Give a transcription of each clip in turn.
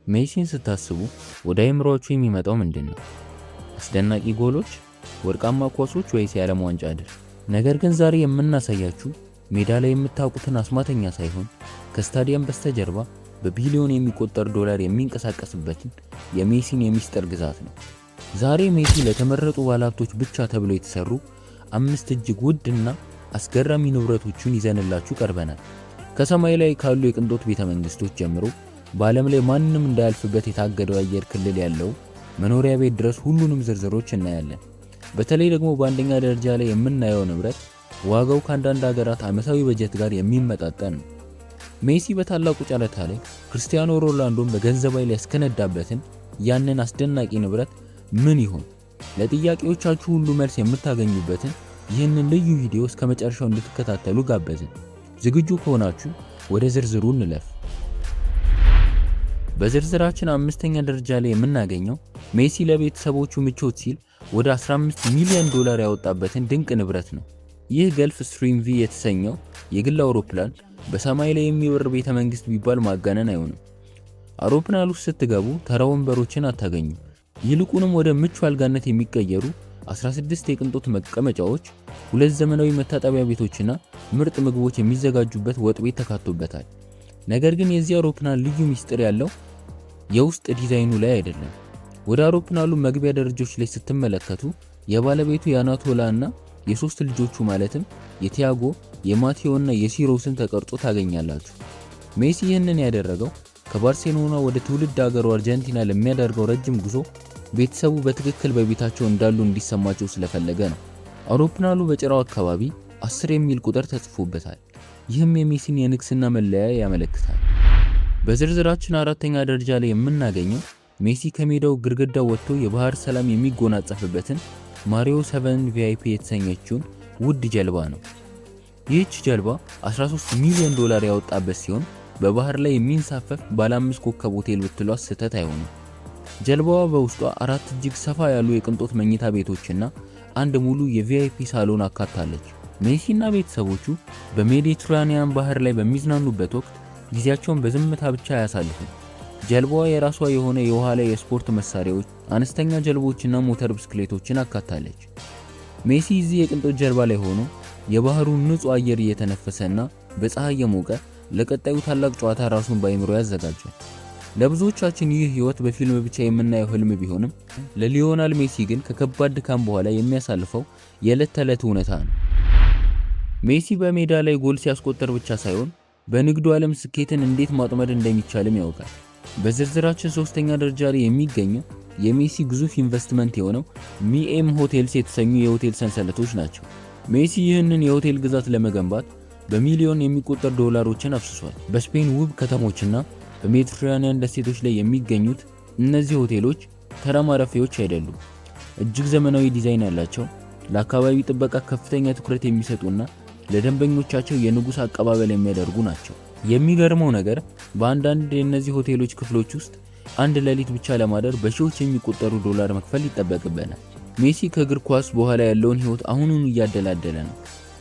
ሜሲን ስታስቡ ወደ አእምሮአችሁ የሚመጣው ምንድነው? አስደናቂ ጎሎች፣ ወርቃማ ኳሶች ወይስ የዓለም ዋንጫ ድል? ነገር ግን ዛሬ የምናሳያችሁ ሜዳ ላይ የምታውቁትን አስማተኛ ሳይሆን ከስታዲየም በስተጀርባ በቢሊዮን የሚቆጠር ዶላር የሚንቀሳቀስበትን የሜሲን የሚስጥር ግዛት ነው። ዛሬ ሜሲ ለተመረጡ ባለሀብቶች ብቻ ተብሎ የተሰሩ 5 እጅግ ውድና አስገራሚ ንብረቶችን ይዘንላችሁ ቀርበናል። ከሰማይ ላይ ካሉ የቅንጦት ቤተመንግስቶች ጀምሮ በዓለም ላይ ማንንም እንዳያልፍበት የታገደው አየር ክልል ያለው መኖሪያ ቤት ድረስ ሁሉንም ዝርዝሮች እናያለን። በተለይ ደግሞ በአንደኛ ደረጃ ላይ የምናየው ንብረት ዋጋው ከአንዳንድ ሀገራት ዓመታዊ በጀት ጋር የሚመጣጠን ነው። ሜሲ በታላቁ ጨረታ ላይ ክርስቲያኖ ሮናልዶን በገንዘብ ኃይል ያስከነዳበትን ያንን አስደናቂ ንብረት ምን ይሆን? ለጥያቄዎቻችሁ ሁሉ መልስ የምታገኙበትን ይህንን ልዩ ቪዲዮ እስከ መጨረሻው እንድትከታተሉ ጋበዝን። ዝግጁ ከሆናችሁ ወደ ዝርዝሩ እንለፍ። በዝርዝራችን 5ኛ ደረጃ ላይ የምናገኘው ሜሲ ለቤተሰቦቹ ምቾት ሲል ወደ 15 ሚሊዮን ዶላር ያወጣበትን ድንቅ ንብረት ነው። ይህ ገልፍ ስትሪም ቪ የተሰኘው የግል አውሮፕላን በሰማይ ላይ የሚበር ቤተመንግስት ቢባል ማጋነን አይሆንም። አውሮፕላን ውስጥ ስትገቡ ተራ ወንበሮችን አታገኙ። ይልቁንም ወደ ምቹ አልጋነት የሚቀየሩ 16 የቅንጦት መቀመጫዎች፣ 2 ዘመናዊ መታጠቢያ ቤቶችና ምርጥ ምግቦች የሚዘጋጁበት ወጥ ቤት ተካቶበታል። ነገር ግን የዚህ አውሮፕላን ልዩ ሚስጥር ያለው የውስጥ ዲዛይኑ ላይ አይደለም። ወደ አውሮፕላኑ መግቢያ ደረጃዎች ላይ ስትመለከቱ የባለቤቱ የአናቶላ እና የሶስት ልጆቹ ማለትም የቲያጎ፣ የማቴዎ እና የሲሮስን ተቀርጾ ታገኛላችሁ። ሜሲ ይህንን ያደረገው ከባርሴሎና ወደ ትውልድ ሀገሩ አርጀንቲና ለሚያደርገው ረጅም ጉዞ ቤተሰቡ በትክክል በቤታቸው እንዳሉ እንዲሰማቸው ስለፈለገ ነው። አውሮፕላኑ በጭራው አካባቢ 10 የሚል ቁጥር ተጽፎበታል። ይህም የሜሲን የንግስና መለያ ያመለክታል። በዝርዝራችን 4ኛ ደረጃ ላይ የምናገኘው ሜሲ ከሜዳው ግድግዳ ወጥቶ የባህር ሰላም የሚጎናጸፍበትን ማሪዮ 7 ቪአይፒ የተሰኘችውን ውድ ጀልባ ነው። ይህች ጀልባ 13 ሚሊዮን ዶላር ያወጣበት ሲሆን በባህር ላይ የሚንሳፈፍ ባለ 5 ኮከብ ሆቴል ብትሏት ስህተት አይሆንም። ጀልባዋ በውስጧ 4 እጅግ ሰፋ ያሉ የቅንጦት መኝታ ቤቶችና አንድ ሙሉ የቪአይፒ ሳሎን አካታለች። ሜሲና ቤተሰቦቹ በሜዲትራኒያን ባህር ላይ በሚዝናኑበት ወቅት ጊዜያቸውን በዝምታ ብቻ አያሳልፉም። ጀልባዋ የራሷ የሆነ የውሃ ላይ የስፖርት መሳሪያዎች፣ አነስተኛ ጀልቦችና ሞተር ብስክሌቶችን አካታለች። ሜሲ እዚህ የቅንጦት ጀልባ ላይ ሆኖ የባህሩን ንጹህ አየር እየተነፈሰና በፀሐይ የሞቀ ለቀጣዩ ታላቅ ጨዋታ ራሱን በአይምሮ ያዘጋጃል። ለብዙዎቻችን ይህ ህይወት በፊልም ብቻ የምናየው ህልም ቢሆንም ለሊዮናል ሜሲ ግን ከከባድ ድካም በኋላ የሚያሳልፈው የዕለት ተዕለት እውነታ ነው። ሜሲ በሜዳ ላይ ጎል ሲያስቆጥር ብቻ ሳይሆን በንግዱ ዓለም ስኬትን እንዴት ማጥመድ እንደሚቻልም ያውቃል። በዝርዝራችን 3ኛ ደረጃ ላይ የሚገኘው የሜሲ ግዙፍ ኢንቨስትመንት የሆነው ሚኤም ሆቴልስ የተሰኙ የሆቴል ሰንሰለቶች ናቸው። ሜሲ ይህንን የሆቴል ግዛት ለመገንባት በሚሊዮን የሚቆጠር ዶላሮችን አፍስሷል። በስፔን ውብ ከተሞችና በሜዲትራኒያን ደሴቶች ላይ የሚገኙት እነዚህ ሆቴሎች ተራ ማረፊያዎች አይደሉም። እጅግ ዘመናዊ ዲዛይን ያላቸው፣ ለአካባቢ ጥበቃ ከፍተኛ ትኩረት የሚሰጡና ለደንበኞቻቸው የንጉስ አቀባበል የሚያደርጉ ናቸው። የሚገርመው ነገር በአንዳንድ የእነዚህ ሆቴሎች ክፍሎች ውስጥ አንድ ሌሊት ብቻ ለማደር በሺዎች የሚቆጠሩ ዶላር መክፈል ይጠበቅበናል። ሜሲ ከእግር ኳስ በኋላ ያለውን ህይወት አሁኑን እያደላደለ ነው።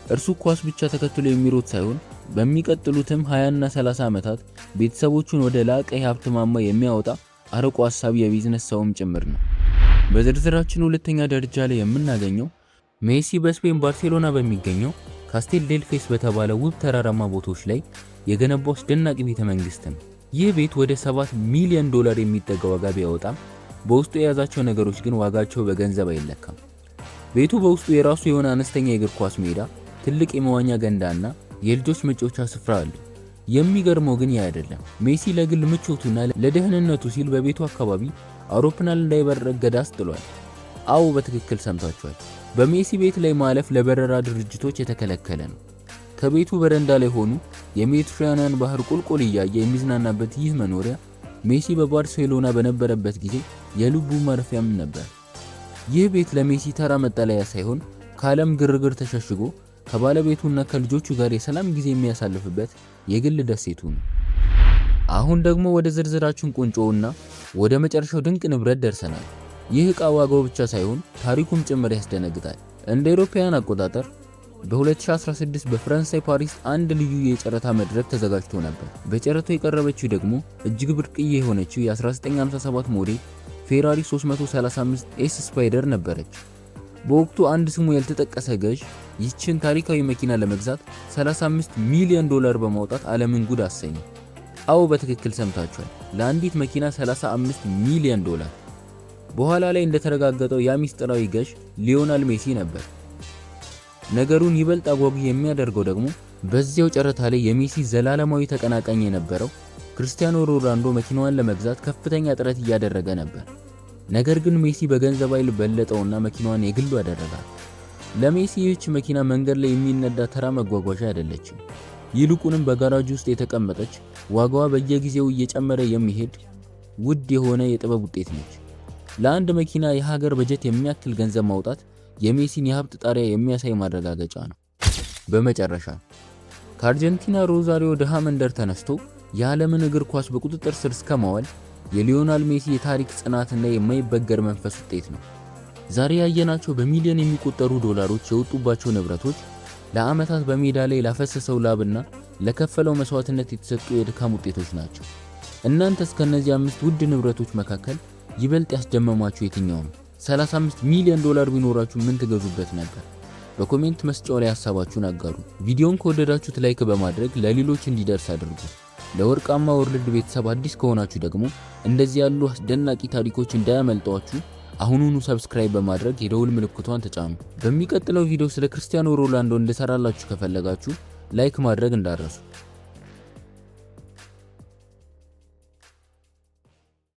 እርሱ ኳስ ብቻ ተከትሎ የሚሮጥ ሳይሆን በሚቀጥሉትም 20 እና 30 ዓመታት ቤተሰቦቹን ወደ ላቀ የሀብት ማማ የሚያወጣ አርቆ ሐሳቢ የቢዝነስ ሰውም ጭምር ነው። በዝርዝራችን 2ኛ ደረጃ ላይ የምናገኘው ሜሲ በስፔን ባርሴሎና በሚገኘው ካስቴል ዴል ፌስ በተባለ ውብ ተራራማ ቦታዎች ላይ የገነባው አስደናቂ ቤተመንግስት ነው። ይህ ቤት ወደ 7 ሚሊዮን ዶላር የሚጠጋ ዋጋ ቢያወጣም በውስጡ የያዛቸው ነገሮች ግን ዋጋቸው በገንዘብ አይለካም። ቤቱ በውስጡ የራሱ የሆነ አነስተኛ የእግር ኳስ ሜዳ፣ ትልቅ የመዋኛ ገንዳና የልጆች መጫወቻ ስፍራ አለው። የሚገርመው ግን ያ አይደለም። ሜሲ ለግል ምቾቱና ለደህንነቱ ሲል በቤቱ አካባቢ አውሮፕላን እንዳይበር እገዳ አስጥሏል። አዎ በትክክል ሰምታችኋል። በሜሲ ቤት ላይ ማለፍ ለበረራ ድርጅቶች የተከለከለ ነው። ከቤቱ በረንዳ ላይ ሆኖ የሜዲትራኒያን ባህር ቁልቁል እያየ የሚዝናናበት ይህ መኖሪያ ሜሲ በባርሴሎና በነበረበት ጊዜ የልቡ ማረፊያም ነበር። ይህ ቤት ለሜሲ ተራ መጠለያ ሳይሆን ከዓለም ግርግር ተሸሽጎ ከባለቤቱና ከልጆቹ ጋር የሰላም ጊዜ የሚያሳልፍበት የግል ደሴቱ ነው። አሁን ደግሞ ወደ ዝርዝራችን ቁንጮውና ወደ መጨረሻው ድንቅ ንብረት ደርሰናል። ይህ ዕቃ ዋጋው ብቻ ሳይሆን ታሪኩም ጭምር ያስደነግጣል። እንደ አውሮፓውያን አቆጣጠር በ2016 በፈረንሳይ ፓሪስ አንድ ልዩ የጨረታ መድረክ ተዘጋጅቶ ነበር። በጨረታው የቀረበችው ደግሞ እጅግ ብርቅዬ የሆነችው የ1957 ሞዴል ፌራሪ 335 ኤስ ስፓይደር ነበረች። በወቅቱ አንድ ስሙ ያልተጠቀሰ ገዥ ይህችን ታሪካዊ መኪና ለመግዛት 35 ሚሊዮን ዶላር በማውጣት ዓለምን ጉድ አሰኘ። አዎ በትክክል ሰምታችኋል፣ ለአንዲት መኪና 35 ሚሊዮን ዶላር። በኋላ ላይ እንደተረጋገጠው ያ ሚስጥራዊ ገዥ ሊዮናል ሜሲ ነበር። ነገሩን ይበልጥ አጓጊ የሚያደርገው ደግሞ በዚያው ጨረታ ላይ የሜሲ ዘላለማዊ ተቀናቃኝ የነበረው ክርስቲያኖ ሮናልዶ መኪናዋን ለመግዛት ከፍተኛ ጥረት እያደረገ ነበር። ነገር ግን ሜሲ በገንዘብ ኃይል በለጠውና መኪናዋን የግሉ አደረጋት። ለሜሲ ይህች መኪና መንገድ ላይ የሚነዳ ተራ መጓጓዣ አይደለችም። ይልቁንም በጋራጅ ውስጥ የተቀመጠች ዋጋዋ በየጊዜው እየጨመረ የሚሄድ ውድ የሆነ የጥበብ ውጤት ነች። ለአንድ መኪና የሀገር በጀት የሚያክል ገንዘብ ማውጣት የሜሲን የሀብት ጣሪያ የሚያሳይ ማረጋገጫ ነው። በመጨረሻ ከአርጀንቲና ሮዛሪዮ ድሃ መንደር ተነስቶ የዓለምን እግር ኳስ በቁጥጥር ስር እስከማዋል የሊዮናል ሜሲ የታሪክ ጽናትና የማይበገር መንፈስ ውጤት ነው። ዛሬ ያየናቸው በሚሊዮን የሚቆጠሩ ዶላሮች የወጡባቸው ንብረቶች ለዓመታት በሜዳ ላይ ላፈሰሰው ላብና ለከፈለው መስዋዕትነት የተሰጡ የድካም ውጤቶች ናቸው። እናንተስ ከነዚህ 5 ውድ ንብረቶች መካከል ይበልጥ ያስደመማችሁ የትኛው ነው? 35 ሚሊዮን ዶላር ቢኖራችሁ ምን ትገዙበት ነበር? በኮሜንት መስጫው ላይ ሐሳባችሁን አጋሩ። ቪዲዮን ከወደዳችሁት ላይክ በማድረግ ለሌሎች እንዲደርስ አድርጉ። ለወርቃማ ወርልድ ቤተሰብ አዲስ ከሆናችሁ ደግሞ እንደዚህ ያሉ አስደናቂ ታሪኮች እንዳያመልጧችሁ አሁኑኑ ሰብስክራይብ በማድረግ የደውል ምልክቷን ተጫኑ። በሚቀጥለው ቪዲዮ ስለ ክርስቲያኖ ሮናልዶ እንድሰራላችሁ ከፈለጋችሁ ላይክ ማድረግ እንዳትረሱ።